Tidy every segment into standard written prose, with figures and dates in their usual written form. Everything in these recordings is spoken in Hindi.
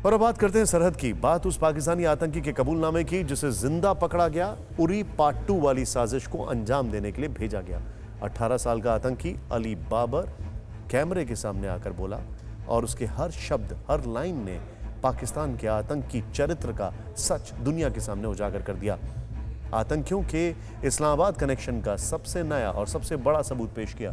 और अब बात करते हैं सरहद की। बात उस पाकिस्तानी आतंकी के कबूलनामे की जिसे जिंदा पकड़ा गया, उरी पार्ट 2 वाली साजिश को अंजाम देने के लिए भेजा गया। 18 साल का आतंकी अली बाबर कैमरे के सामने आकर बोला और उसके हर शब्द, हर लाइन ने पाकिस्तान के आतंकी चरित्र का सच दुनिया के सामने उजागर कर दिया। आतंकियों के इस्लामाबाद कनेक्शन का सबसे नया और सबसे बड़ा सबूत पेश किया।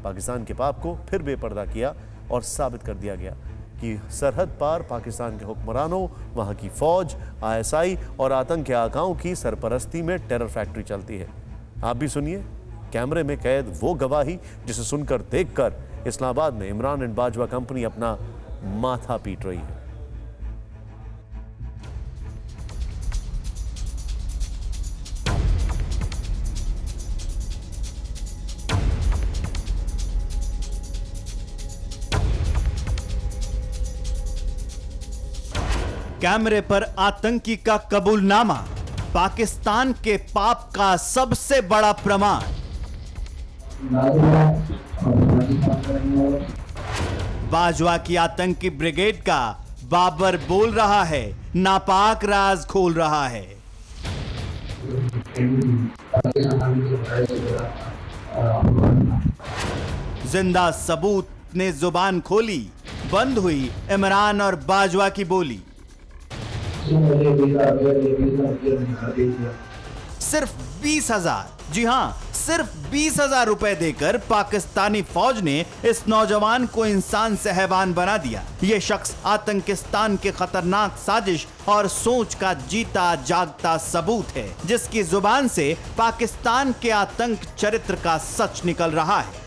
पाकिस्तान के पाप को फिर बेपर्दा किया और साबित कर दिया गया कि सरहद पार पाकिस्तान के हुक्मरानों, वहां की फौज, आईएसआई और आतंक के आकाओं की सरपरस्ती में टेरर फैक्ट्री चलती है। आप भी सुनिए कैमरे में कैद वो गवाही जिसे सुनकर, देखकर इस्लामाबाद में इमरान एंड बाजवा कंपनी अपना माथा पीट रही है। कैमरे पर आतंकी का कबूलनामा, पाकिस्तान के पाप का सबसे बड़ा प्रमाण। बाजवा की आतंकी ब्रिगेड का बाबर बोल रहा है, नापाक राज खोल रहा है। जिंदा सबूत ने जुबान खोली, बंद हुई इमरान और बाजवा की बोली। सिर्फ 20,000, जी हां, सिर्फ 20,000 रुपए देकर पाकिस्तानी फौज ने इस नौजवान को इंसान से हैवान बना दिया। यह शख्स आतंकिस्तान के खतरनाक साजिश और सोच का जीता जागता सबूत है, जिसकी जुबान से पाकिस्तान के आतंक चरित्र का सच निकल रहा है।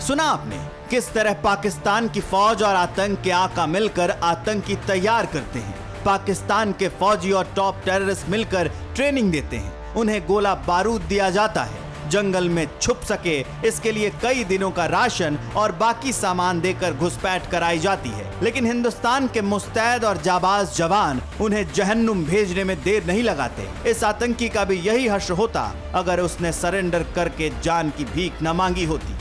सुना आपने किस तरह पाकिस्तान की फौज और आतंक के आका मिलकर आतंकी तैयार करते हैं। पाकिस्तान के फौजी और टॉप टेररिस्ट मिलकर ट्रेनिंग देते हैं, उन्हें गोला बारूद दिया जाता है, जंगल में छुप सके इसके लिए कई दिनों का राशन और बाकी सामान देकर घुसपैठ कराई जाती है। लेकिन हिंदुस्तान के मुस्तैद और जाबाज जवान उन्हें जहन्नुम भेजने में देर नहीं लगाते। इस आतंकी का भी यही हश्र होता अगर उसने सरेंडर करके जान की भीख न मांगी होती।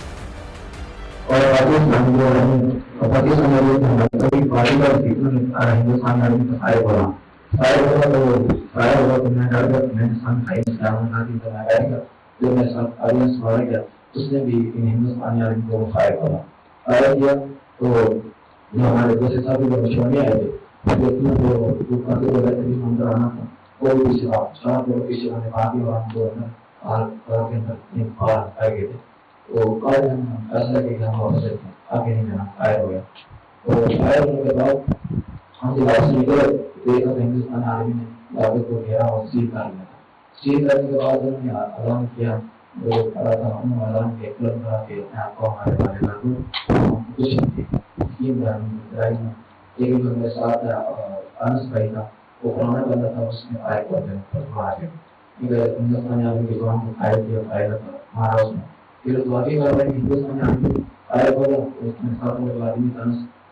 जो मेरे साथ ऑडियंस मारा गया उसने भी इन हिंदुस्तानी आर्मी को फायर किया। तो जो हमारे दूसरे साथी लोग मशवरे आए थे वो काफी मंदिर आना था, वो भी पीछे मैंने बाकी के अंदर बाहर आ गए थे। तो कल हम फैसला किया कि हम वापस आगे नहीं जाना, फायर हो गया। तो फायर होने के बाद हम जब वापस निकले देखा तो हिंदुस्तानी आर्मी ने दावे को घेरा और सील कर लिया। सील करने के बाद उन्होंने ऐलान किया, जो खड़ा था उन्होंने ऐलान किया क्लब करा के आपको हमारे बारे में कुछ लेकिन जो मेरे साथ अनस भाई था वो पुराना बंदा था, उसने फायर कर दिया। हिंदुस्तानी आर्मी के जवान को फायर किया, फायर मारा उसने। फिर वाकई कार्रवाई हिंदुस्तानी आर्मी फायर करा, उसमें साथ आदमी था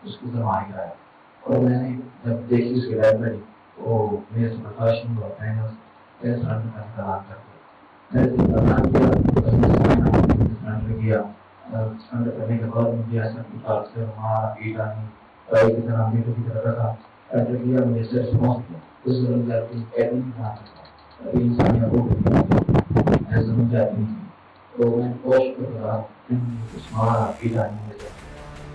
उसको तो मार गिराया। और मैंने जब देखी उसकी लाइब्रेरी तो मेरे से प्रकाश हुआ, मैंने उस ऐलान करते मैंने बदनाम किया, सरेंडर किया। सरेंडर करने के बाद मुझे ऐसा प्रकार से मारा, पीटा नहीं, पढ़ाई की तरह मेरे की तरह रखा, सरेंडर किया, मुझे से रिस्पॉन्स किया। उस वक्त जाती कैद नहीं बना सकता, अभी इंसानियत हो गई, ऐसा मुझे जाती नहीं। तो मैं कोशिश कर रहा, कुछ मारा, पीटा नहीं मुझे।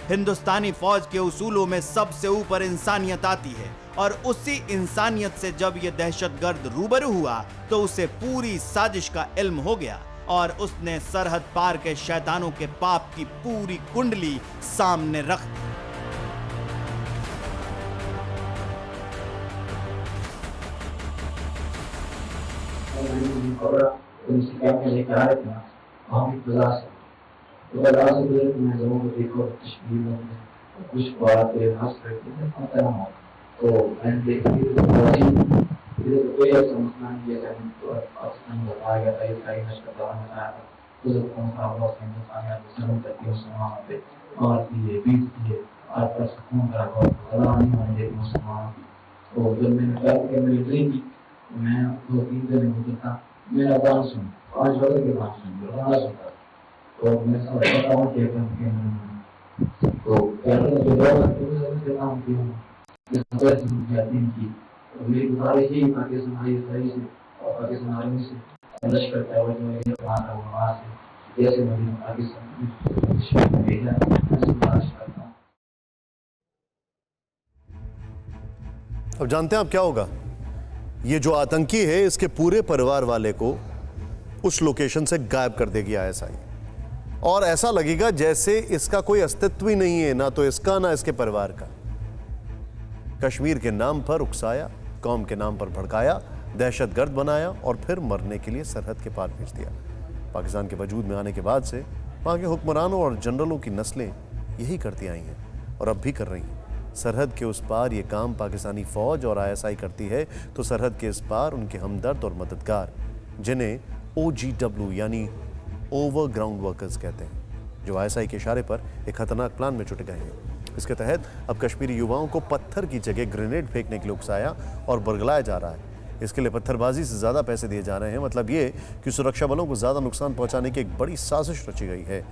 हिंदुस्तानी फौज के उसूलों में सबसे ऊपर इंसानियत आती है और उसी इंसानियत से जब ये दहशतगर्द रूबरू हुआ तो उसे पूरी साजिश का इल्म हो गया और उसने सरहद पार के शैतानों के पाप की पूरी कुंडली सामने रख दी। लेके आ रहे थे ना, वहाँ की बाजार से बाजार से गुजरे तो मैं लोगों को देखो तस्वीर में कुछ बात हंस रहे थे, पता ना हो तो मैंने देखा कि इधर कोई ऐसा मसला नहीं है, तो पाकिस्तान बताया गया था, इसराइल लश्कर बताया था, तो जब कौन सा बहुत हिंदुस्तान या मुसलमान करती है मुसलमान पे मारती है, पीटती है, आज तक खून करा और सदा नहीं होने देती मुसलमान की। तो जब मैंने कहा कि मेरी ड्रीम की मैं 2-3 दिन गुजरता, मेरा गान सुन 5 बजे के गान सुन गाना सुनता, तो मैं सब बताता हूँ कि तो पहले जो लोग देता हूँ कि मेरी गुजारिश यही पाकिस्तान आई सही से और पाकिस्तान आर्मी से लश्कर वहाँ से जैसे मैंने पाकिस्तान भेजा, मैं गुजारिश करता हूँ। अब जानते हैं अब क्या होगा। ये जो आतंकी है इसके पूरे परिवार वाले को उस लोकेशन से गायब कर देगी आईएसआई और ऐसा लगेगा जैसे इसका कोई अस्तित्व ही नहीं है, ना तो इसका ना इसके परिवार का। कश्मीर के नाम पर उकसाया, कौम के नाम पर भड़काया, दहशतगर्द बनाया और फिर मरने के लिए सरहद के पार भेज दिया। पाकिस्तान के वजूद में आने के बाद से वहाँ के हुक्मरानों और जनरलों की नस्लें यही करती आई हैं और अब भी कर रही हैं। सरहद के उस पार ये काम पाकिस्तानी फौज और आईएसआई करती है तो सरहद के इस पार उनके हमदर्द और मददगार, जिन्हें OGW यानी ओवर ग्राउंड वर्कर्स कहते हैं, जो आईएसआई के इशारे पर एक खतरनाक प्लान में जुट गए हैं। इसके तहत अब कश्मीरी युवाओं को पत्थर की जगह ग्रेनेड फेंकने के लिए उकसाया और बरगलाया जा रहा है। इसके लिए पत्थरबाजी से ज़्यादा पैसे दिए जा रहे हैं। मतलब ये कि सुरक्षा बलों को ज़्यादा नुकसान पहुंचाने की एक बड़ी साजिश रची गई है।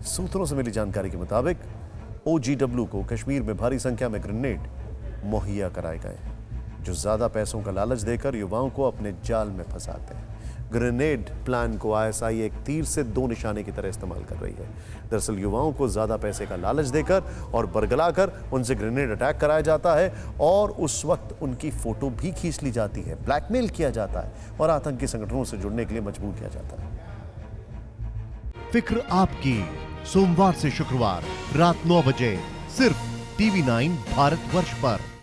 सूत्रों से मिली जानकारी के मुताबिक OGW को कश्मीर में भारी संख्या में ग्रेनेड मुहैया कराए गए हैं, जो ज़्यादा पैसों का लालच देकर युवाओं को अपने जाल में फंसाते हैं। ग्रेनेड प्लान को आईएसआई एक तीर से 2 निशाने की तरह इस्तेमाल कर रही है। दरअसल युवाओं को ज़्यादा पैसे का लालच देकर और बरगलाकर उनसे ग्रेनेड अटैक कराया जाता है और उस वक्त उनकी फ़ोटो भी खींच ली जाती है, ब्लैकमेल किया जाता है और आतंकी संगठनों से जुड़ने के लिए मजबूर किया जाता है। फिक्र आपकी, सोमवार से शुक्रवार रात 9 बजे सिर्फ TV9 भारतवर्ष पर।